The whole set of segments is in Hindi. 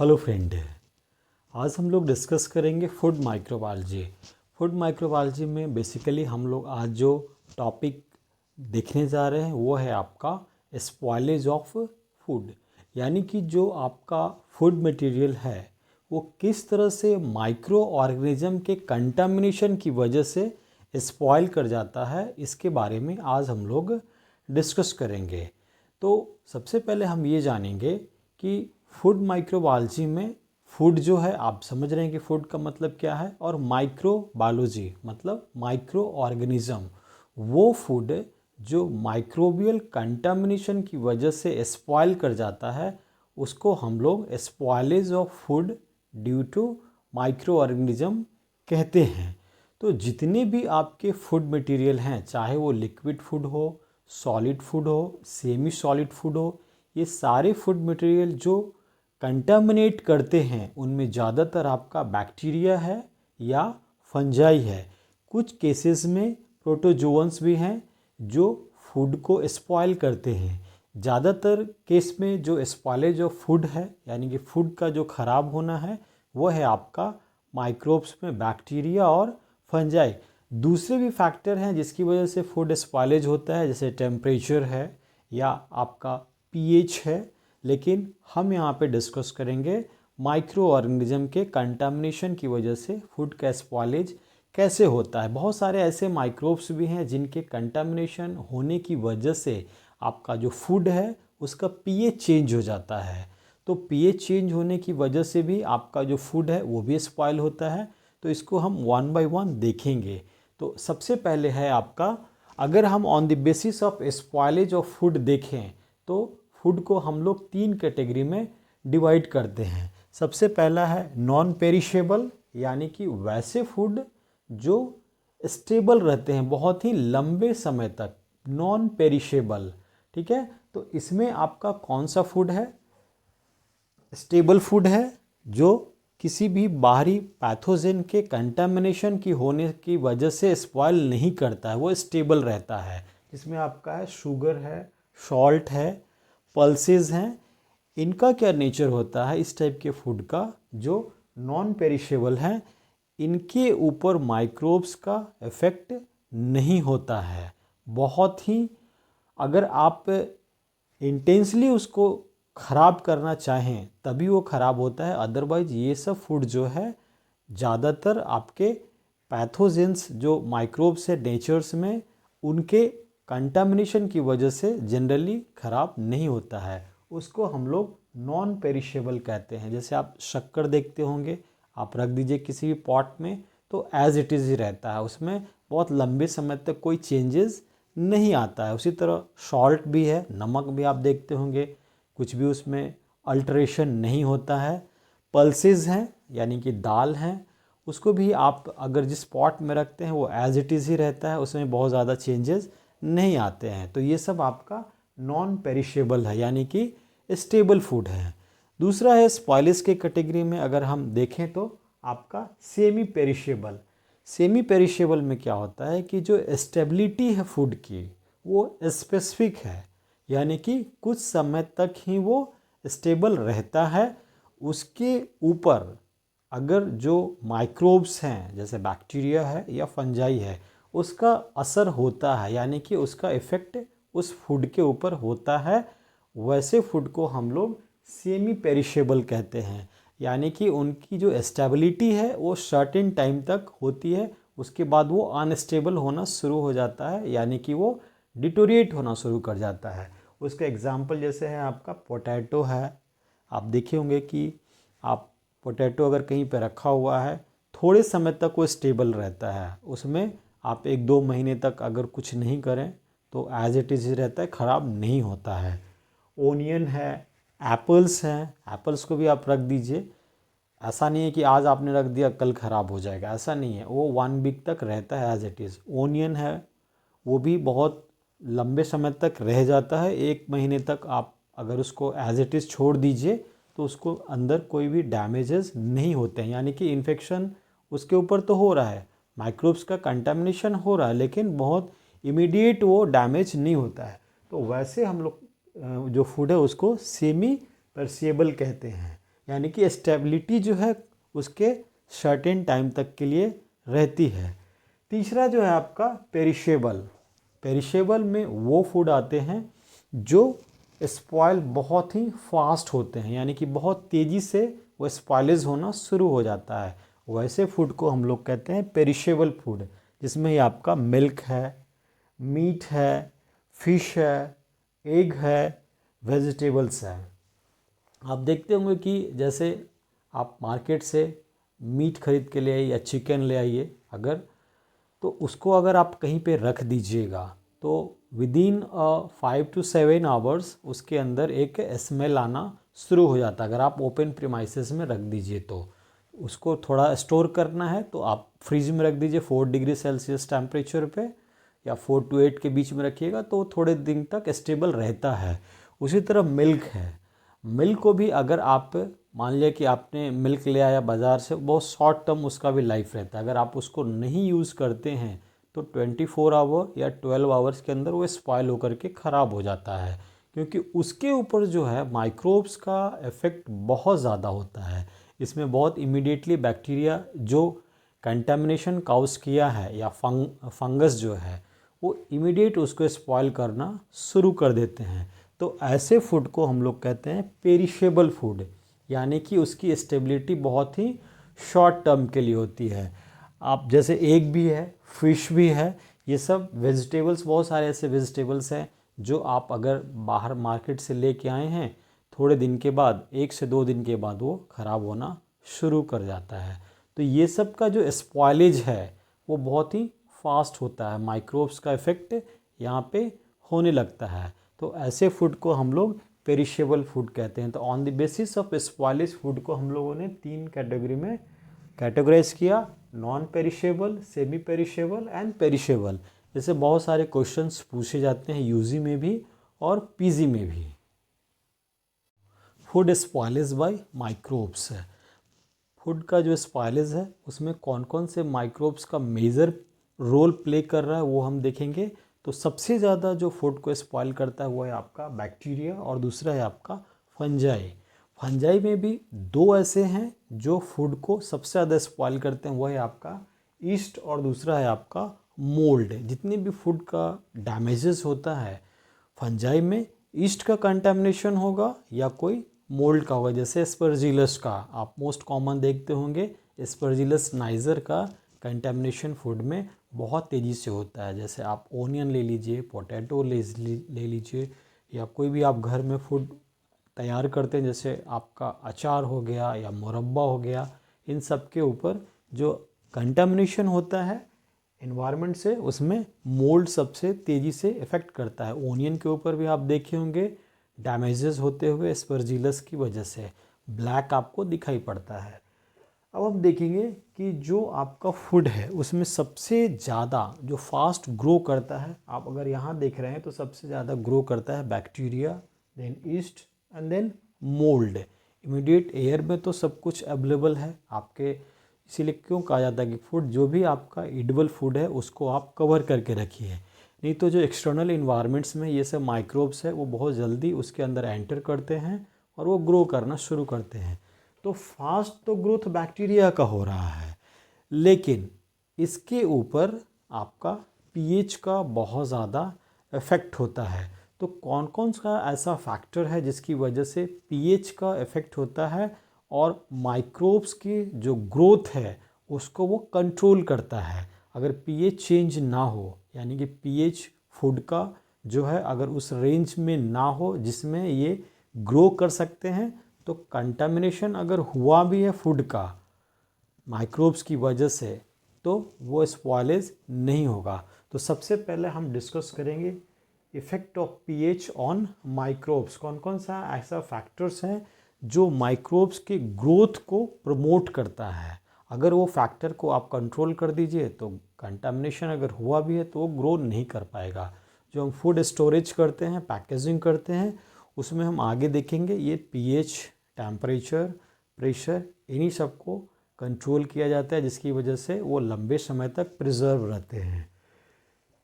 हेलो फ्रेंड, आज हम लोग डिस्कस करेंगे फूड माइक्रोबायोलॉजी। फूड माइक्रोबायोलॉजी में बेसिकली हम लोग आज जो टॉपिक देखने जा रहे हैं वो है आपका स्पॉयलेज ऑफ फूड। यानी कि जो आपका फूड मटेरियल है वो किस तरह से माइक्रो ऑर्गेनिज्म के कंटामिनेशन की वजह से स्पॉयल कर जाता है, इसके बारे में आज हम लोग डिस्कस करेंगे। तो सबसे पहले हम ये जानेंगे कि फूड माइक्रोबायोलॉजी में फूड जो है, आप समझ रहे हैं कि फूड का मतलब क्या है, और माइक्रोबायोलॉजी मतलब माइक्रो ऑर्गेनिज्म, वो फूड जो माइक्रोबियल कंटामिनेशन की वजह से स्पॉयल कर जाता है उसको हम लोग spoilage of food due to microorganism कहते हैं। तो जितने भी आपके फूड मटेरियल हैं, चाहे वो लिक्विड फूड हो, सॉलिड फूड हो, सेमी सॉलिड फूड हो, ये सारे फूड मटेरियल जो कंटामिनेट करते हैं उनमें ज़्यादातर आपका बैक्टीरिया है या फंजाई है। कुछ केसेस में प्रोटोजोअन्स भी हैं जो फूड को स्पॉयल करते हैं। ज़्यादातर केस में जो स्पॉयलेज ऑफ फूड है, यानी कि फूड का जो ख़राब होना है, वो है आपका माइक्रोब्स में बैक्टीरिया और फंजाई। दूसरे भी फैक्टर हैं जिसकी वजह से फूड स्पॉयलेज होता है, जैसे टेम्परेचर है या आपका पीएच है। लेकिन हम यहाँ पे डिस्कस करेंगे माइक्रो ऑर्गेनिज्म के कंटामिनेशन की वजह से फूड का स्पॉयलेज कैसे होता है। बहुत सारे ऐसे माइक्रोब्स भी हैं जिनके कंटामिनेशन होने की वजह से आपका जो फूड है उसका पीएच चेंज हो जाता है। तो पीएच चेंज होने की वजह से भी आपका जो फूड है वो भी स्पॉयल होता है। तो इसको हम वन बाय वन देखेंगे। तो सबसे पहले है आपका, अगर हम on the basis of spoilage of food देखें तो फूड को हम लोग 3 कैटेगरी में डिवाइड करते हैं। सबसे पहला है नॉन पेरिशेबल, यानी कि वैसे फूड जो स्टेबल रहते हैं बहुत ही लंबे समय तक, नॉन पेरिशेबल। ठीक है, तो इसमें आपका कौन सा फूड है? स्टेबल फूड है जो किसी भी बाहरी पैथोजन के कंटामिनेशन की होने की वजह से स्पॉयल नहीं करता है, वो स्टेबल रहता है। जिसमें आपका है शुगर है, सॉल्ट है, पल्सेस हैं। इनका क्या नेचर होता है इस टाइप के फूड का जो नॉन पेरिशेबल हैं? इनके ऊपर माइक्रोब्स का इफेक्ट नहीं होता है। बहुत ही, अगर आप इंटेंसली उसको ख़राब करना चाहें तभी वो ख़राब होता है। अदरवाइज ये सब फूड जो है ज़्यादातर आपके पैथोजेंस जो माइक्रोब्स है नेचर्स में, उनके कंटामिनेशन की वजह से जनरली ख़राब नहीं होता है। उसको हम लोग नॉन पेरिशेबल कहते हैं। जैसे आप शक्कर देखते होंगे, आप रख दीजिए किसी भी पॉट में तो एज इट इज़ ही रहता है, उसमें बहुत लंबे समय तक कोई चेंजेस नहीं आता है। उसी तरह सॉल्ट भी है, नमक भी आप देखते होंगे, कुछ भी उसमें अल्टरेशन नहीं होता है। पल्सेस हैं यानी कि दाल हैं, उसको भी आप अगर जिस पॉट में रखते हैं वो एज इट इज़ ही रहता है, उसमें बहुत ज़्यादा चेंजेस नहीं आते हैं। तो ये सब आपका नॉन पेरिशेबल है, यानी कि स्टेबल फूड है। दूसरा है स्पॉयलेज के कैटेगरी में अगर हम देखें तो आपका सेमी पेरिशेबल। सेमी पेरिशेबल में क्या होता है कि जो स्टेबिलिटी है फूड की वो स्पेसिफिक है, यानी कि कुछ समय तक ही वो स्टेबल रहता है। उसके ऊपर अगर जो माइक्रोब्स हैं जैसे बैक्टीरिया है या फंजाई है उसका असर होता है, यानी कि उसका इफ़ेक्ट उस फूड के ऊपर होता है, वैसे फूड को हम लोग सेमी पेरिशेबल कहते हैं। यानी कि उनकी जो स्टेबिलिटी है वो सर्टेन टाइम तक होती है, उसके बाद वो अनस्टेबल होना शुरू हो जाता है, यानी कि वो डिटोरिएट होना शुरू कर जाता है। उसका एग्जांपल जैसे है आपका पोटैटो है। आप देखे होंगे कि आप पोटैटो अगर कहीं पे रखा हुआ है थोड़े समय तक वो स्टेबल रहता है, उसमें आप 1-2 महीने तक अगर कुछ नहीं करें तो एज इट इज़ ही रहता है, ख़राब नहीं होता है। ओनियन है, एप्पल्स हैं, एप्पल्स को भी आप रख दीजिए, ऐसा नहीं है कि आज आपने रख दिया कल ख़राब हो जाएगा, ऐसा नहीं है, वो 1 वीक तक रहता है एज इट इज़। ओनियन है, वो भी बहुत लंबे समय तक रह जाता है, 1 महीने तक आप अगर उसको एज इट इज़ छोड़ दीजिए तो उसको अंदर कोई भी डैमेजेस नहीं होते हैं, यानी कि इन्फेक्शन उसके ऊपर तो हो रहा है, माइक्रोब्स का कंटामिनेशन हो रहा है, लेकिन बहुत इमीडिएट वो डैमेज नहीं होता है। तो वैसे हम लोग जो फूड है उसको सेमी पेरिशेबल कहते हैं, यानी कि स्टेबिलिटी जो है उसके सर्टेन टाइम तक के लिए रहती है। तीसरा जो है आपका पेरिशेबल। पेरिशेबल में वो फूड आते हैं जो स्पॉइल बहुत ही फास्ट होते हैं, यानी कि बहुत तेज़ी से वो स्पॉइलेज होना शुरू हो जाता है। वैसे फूड को हम लोग कहते हैं पेरिशेबल फूड, जिसमें ही आपका मिल्क है, मीट है, फिश है, एग है, वेजिटेबल्स है। आप देखते होंगे कि जैसे आप मार्केट से मीट खरीद के ले आइए या चिकन ले आइए, अगर तो उसको अगर आप कहीं पे रख दीजिएगा तो विदिन 5 to 7 आवर्स उसके अंदर एक स्मेल आना शुरू हो जाता है। अगर आप ओपन प्रीमाइसेस में रख दीजिए तो उसको थोड़ा स्टोर करना है तो आप फ्रिज में रख दीजिए 4 डिग्री सेल्सियस टेम्परेचर पे, या 4 to 8 के बीच में रखिएगा तो थोड़े दिन तक स्टेबल रहता है। उसी तरह मिल्क है। मिल्क को भी अगर आप मान लिया कि आपने मिल्क ले आया बाज़ार से, बहुत शॉर्ट टर्म उसका भी लाइफ रहता है। अगर आप उसको नहीं यूज़ करते हैं तो 24 आवर या 12 आवर्स के अंदर वो स्पॉइल होकर के ख़राब हो जाता है, क्योंकि उसके ऊपर जो है माइक्रोब्स का इफ़ेक्ट बहुत ज़्यादा होता है। इसमें बहुत इमीडिएटली बैक्टीरिया जो कंटेमिनेशन काउस किया है या फंगस जो है वो इमीडिएट उसको स्पॉइल करना शुरू कर देते हैं। तो ऐसे फूड को हम लोग कहते हैं पेरिशेबल फूड, यानी कि उसकी स्टेबिलिटी बहुत ही शॉर्ट टर्म के लिए होती है। आप जैसे एग भी है, फिश भी है, ये सब वेजिटेबल्स, बहुत सारे ऐसे वेजिटेबल्स हैं जो आप अगर बाहर मार्केट से लेके आए हैं, थोड़े दिन के बाद 1 से 2 दिन के बाद वो ख़राब होना शुरू कर जाता है। तो ये सब का जो स्पॉइलेज है वो बहुत ही फास्ट होता है, माइक्रोब्स का इफ़ेक्ट यहाँ पे होने लगता है। तो ऐसे फूड को हम लोग पेरिशेबल फूड कहते हैं। तो on the basis of spoilage food को हम लोगों ने 3 कैटेगरी में कैटेगराइज किया: non perishable, semi perishable and perishable. जैसे बहुत सारे क्वेश्चंस पूछे जाते हैं यूजी में भी और पीजी में भी। फूड स्पॉइलेज बाय माइक्रोब्स है। फूड का जो स्पॉइलेज है उसमें कौन कौन से माइक्रोब्स का मेजर रोल प्ले कर रहा है वो हम देखेंगे। तो सबसे ज़्यादा जो फूड को स्पॉइल करता है वो है आपका बैक्टीरिया और दूसरा है आपका फंजाई। फंजाई में भी दो ऐसे हैं जो फूड को सबसे ज़्यादा स्पॉइल करते हैं, वो है आपका ईस्ट और दूसरा है आपका मोल्ड। जितने भी फूड का डैमेजेस होता है फंजाई में, ईस्ट का कंटेमिनेशन होगा या कोई मोल्ड का होगा। जैसे एस्परजिलस का आप मोस्ट कॉमन देखते होंगे, एस्परजिलस नाइजर का कंटेमिनेशन फूड में बहुत तेज़ी से होता है। जैसे आप ओनियन ले लीजिए, पोटैटो ले लीजिए, या कोई भी आप घर में फूड तैयार करते हैं जैसे आपका अचार हो गया या मुरब्बा हो गया, इन सब के ऊपर जो कंटेमिनेशन होता है एनवायरनमेंट से, उसमें मोल्ड सबसे तेज़ी से इफ़ेक्ट करता है। ओनियन के ऊपर भी आप देखे होंगे डैमेजेस होते हुए एस्परजिलस की वजह से ब्लैक आपको दिखाई पड़ता है। अब हम देखेंगे कि जो आपका फूड है उसमें सबसे ज़्यादा जो फास्ट ग्रो करता है, आप अगर यहाँ देख रहे हैं तो सबसे ज़्यादा ग्रो करता है bacteria, then yeast and then mould. Immediate air में तो सब कुछ अवेलेबल है आपके, इसीलिए क्यों कहा जाता है कि फूड जो भी आपका एडिबल फूड है उसको आप कवर करके रखिए, नहीं तो जो एक्सटर्नल इन्वायरमेंट्स में ये सब माइक्रोब्स है वो बहुत जल्दी उसके अंदर एंटर करते हैं और वो ग्रो करना शुरू करते हैं। तो फास्ट तो ग्रोथ बैक्टीरिया का हो रहा है, लेकिन इसके ऊपर आपका पीएच का बहुत ज़्यादा इफ़ेक्ट होता है। तो कौन कौन सा ऐसा फैक्टर है जिसकी वजह से पीएच का इफ़ेक्ट होता है और माइक्रोब्स की जो ग्रोथ है उसको वो कंट्रोल करता है। अगर पीएच चेंज ना हो, यानी कि पीएच फूड का जो है अगर उस रेंज में ना हो जिसमें ये ग्रो कर सकते हैं, तो कंटामिनेशन अगर हुआ भी है फूड का माइक्रोब्स की वजह से तो वो स्पॉइलेज नहीं होगा। तो सबसे पहले हम डिस्कस करेंगे effect of pH on microbes. कौन कौन सा ऐसा फैक्टर्स हैं जो माइक्रोब्स के ग्रोथ को प्रमोट करता है। अगर वो फैक्टर को आप कंट्रोल कर दीजिए तो कंटामिनेशन अगर हुआ भी है तो वो ग्रो नहीं कर पाएगा। जो हम फूड स्टोरेज करते हैं, पैकेजिंग करते हैं, उसमें हम आगे देखेंगे ये पीएच, टेम्परेचर, प्रेशर, इन्हीं सब को कंट्रोल किया जाता है जिसकी वजह से वो लंबे समय तक प्रिजर्व रहते हैं।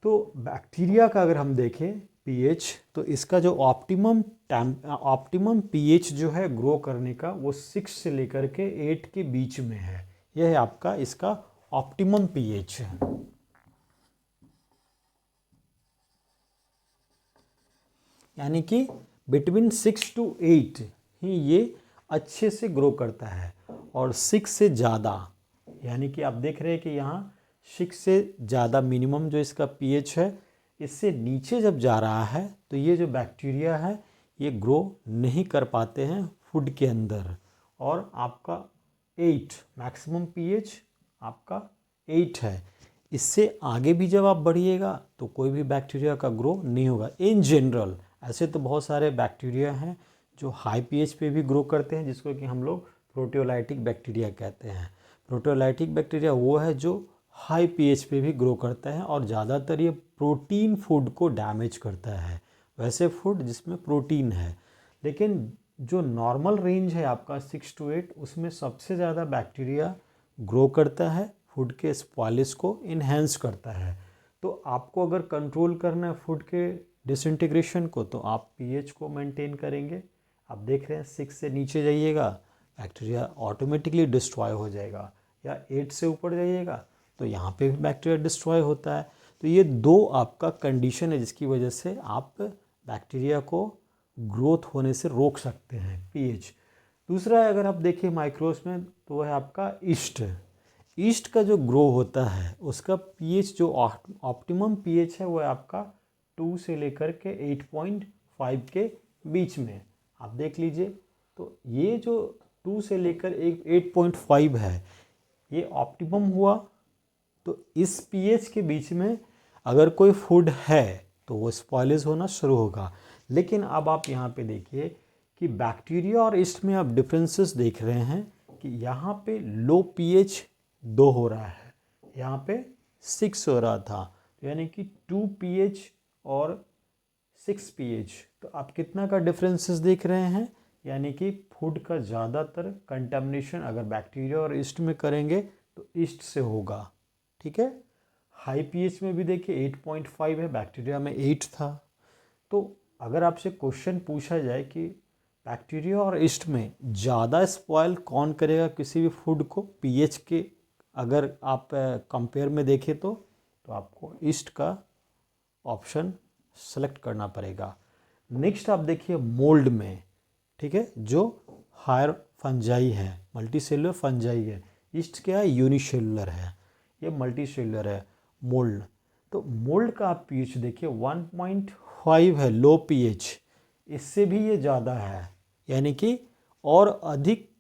तो बैक्टीरिया का अगर हम देखें पीएच, तो इसका जो ऑप्टिमम पीएच जो है ग्रो करने का वो 6 से लेकर के 8 के बीच में है। यह है आपका इसका ऑप्टिमम पीएच है। यानी कि बिटवीन 6 to 8 ही ये अच्छे से ग्रो करता है, और 6 से ज़्यादा, यानी कि आप देख रहे हैं कि यहाँ 6 से ज़्यादा मिनिमम जो इसका पीएच है, इससे नीचे जब जा रहा है तो ये जो बैक्टीरिया है ये ग्रो नहीं कर पाते हैं फूड के अंदर। और आपका 8 मैक्सिमम पीएच आपका 8 है। इससे आगे भी जब आप बढ़िएगा तो कोई भी बैक्टीरिया का ग्रो नहीं होगा इन जनरल। ऐसे तो बहुत सारे बैक्टीरिया हैं जो हाई पीएच पे भी ग्रो करते हैं, जिसको कि हम लोग प्रोटियोलाइटिक बैक्टीरिया कहते हैं। प्रोटियोलाइटिक बैक्टीरिया वो है जो हाई पीएच पे भी ग्रो करता है, और ज़्यादातर ये प्रोटीन फूड को डैमेज करता है, वैसे फूड जिसमें प्रोटीन है। लेकिन जो नॉर्मल रेंज है आपका 6 to 8, उसमें सबसे ज़्यादा बैक्टीरिया ग्रो करता है, फूड के स्पॉइलेज को इन्हेंस करता है। तो आपको अगर कंट्रोल करना है फूड के डिसइंटीग्रेशन को, तो आप पीएच को मेंटेन करेंगे। आप देख रहे हैं 6 से नीचे जाइएगा बैक्टीरिया ऑटोमेटिकली डिस्ट्रॉय हो जाएगा, या 8 से ऊपर जाइएगा तो यहाँ पे भी बैक्टीरिया डिस्ट्रॉय होता है। तो ये दो आपका कंडीशन है जिसकी वजह से आप बैक्टीरिया को ग्रोथ होने से रोक सकते हैं, पीएच। दूसरा है, अगर आप देखिए माइक्रोब्स में, तो वह है आपका ईस्ट। ईस्ट का जो ग्रो होता है उसका पीएच जो ऑप्टिमम पीएच है वो है आपका 2 से लेकर के 8.5 के बीच में। आप देख लीजिए, तो ये जो 2 से लेकर 8.5 है ये ऑप्टिमम हुआ। तो इस पीएच के बीच में अगर कोई फूड है तो वो स्पॉइलेज होना शुरू होगा। लेकिन अब आप यहाँ पे देखिए कि बैक्टीरिया और ईस्ट में आप डिफरेंसेस देख रहे हैं कि यहाँ पे लो पीएच 2 हो रहा है, यहाँ पे 6 हो रहा था, यानी कि 2 पीएच और 6 पीएच। तो आप कितना का डिफरेंसेस देख रहे हैं, यानी कि फूड का ज़्यादातर कंटामिनेशन अगर बैक्टीरिया और ईस्ट में करेंगे तो ईस्ट से होगा। ठीक है। हाई पीएच में भी देखिए 8.5 है, बैक्टीरिया में 8 था। तो अगर आपसे क्वेश्चन पूछा जाए कि बैक्टीरिया और ईस्ट में ज़्यादा स्पॉइल कौन करेगा किसी भी फूड को पीएच के, अगर आप कंपेयर में देखें तो आपको ईस्ट का ऑप्शन सेलेक्ट करना पड़ेगा। नेक्स्ट आप देखिए मोल्ड में, ठीक है, जो हायर फंजाई है, मल्टीसेलुलर फंजाई है। ईस्ट क्या है, यूनिसेलुलर है, ये मल्टीसेलुलर है मोल्ड। तो मोल्ड का आप पीएच देखिए 1.5 है लो पीएच, इससे भी ये ज़्यादा है, यानी कि और अधिक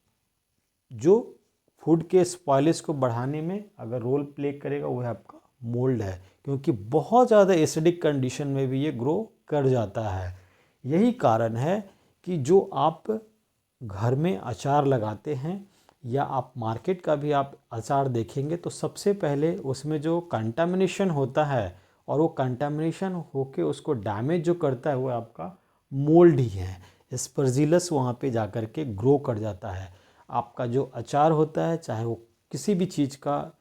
जो फूड के स्पॉइलेज को बढ़ाने में अगर रोल प्ले करेगा वो है आपका मोल्ड है, क्योंकि बहुत ज़्यादा एसिडिक कंडीशन में भी ये ग्रो कर जाता है। यही कारण है कि जो आप घर में अचार लगाते हैं या आप मार्केट का भी आप अचार देखेंगे तो सबसे पहले उसमें जो कंटामिनेशन होता है और वो कंटामिनेशन होके उसको डैमेज जो करता है वो आपका मोल्ड ही है। एस्परजिलस वहाँ पे जा कर के ग्रो कर जाता है। आपका जो अचार होता है, चाहे वो किसी भी चीज़ का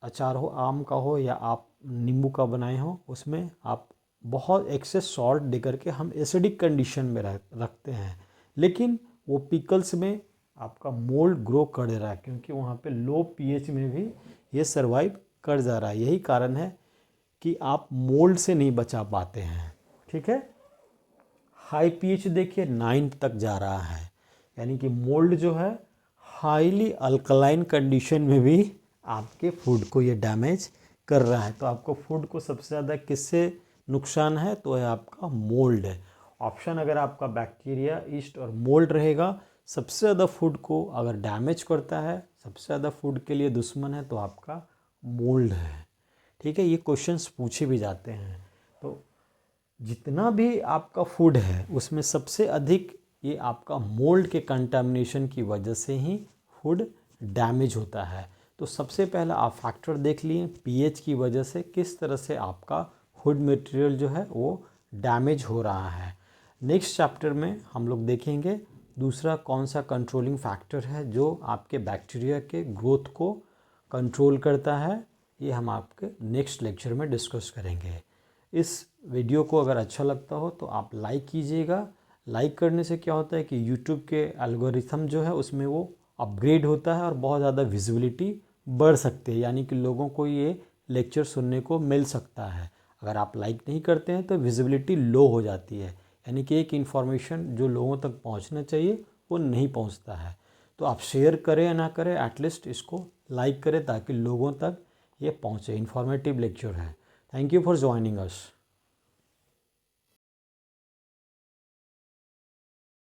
अचार हो, आम का हो या आप नींबू का बनाए हो, उसमें आप बहुत एक्सेस सॉल्ट दे करके हम एसिडिक कंडीशन में रखते हैं, लेकिन वो पिकल्स में आपका मोल्ड ग्रो कर रहा है क्योंकि वहाँ पे लो पीएच में भी ये सर्वाइव कर जा रहा है। यही कारण है कि आप मोल्ड से नहीं बचा पाते हैं। ठीक है। हाई पीएच देखिए 9 तक जा रहा है, यानी कि मोल्ड जो है हाईली अल्कलाइन कंडीशन में भी आपके फूड को ये डैमेज कर रहा है। तो आपको फूड को सबसे ज़्यादा किससे नुकसान है, तो है आपका मोल्ड है। ऑप्शन अगर आपका बैक्टीरिया, ईस्ट और मोल्ड रहेगा, सबसे ज़्यादा फूड को अगर डैमेज करता है, सबसे ज़्यादा फूड के लिए दुश्मन है, तो आपका मोल्ड है। ठीक है, ये क्वेश्चंस पूछे भी जाते हैं। तो जितना भी आपका फूड है उसमें सबसे अधिक ये आपका मोल्ड के कंटामिनेशन की वजह से ही फूड डैमेज होता है। तो सबसे पहला आप फैक्टर देख लिए पीएच की वजह से किस तरह से आपका फूड मटेरियल जो है वो डैमेज हो रहा है। नेक्स्ट चैप्टर में हम लोग देखेंगे दूसरा कौन सा कंट्रोलिंग फैक्टर है जो आपके बैक्टीरिया के ग्रोथ को कंट्रोल करता है। ये हम आपके नेक्स्ट लेक्चर में डिस्कस करेंगे। इस वीडियो को अगर अच्छा लगता हो तो आप लाइक कीजिएगा। लाइक करने से क्या होता है कि यूट्यूब के एल्गोरिथम जो है उसमें वो अपग्रेड होता है और बहुत ज़्यादा विजिबिलिटी बढ़ सकती है, यानी कि लोगों को ये लेक्चर सुनने को मिल सकता है। अगर आप लाइक नहीं करते हैं तो विजिबिलिटी लो हो जाती है, यानी कि एक इन्फॉर्मेशन जो लोगों तक पहुंचना चाहिए वो नहीं पहुंचता है। तो आप शेयर करें या ना करें, एटलीस्ट इसको लाइक करें ताकि लोगों तक ये पहुंचे। इन्फॉर्मेटिव लेक्चर है। Thank you for joining us.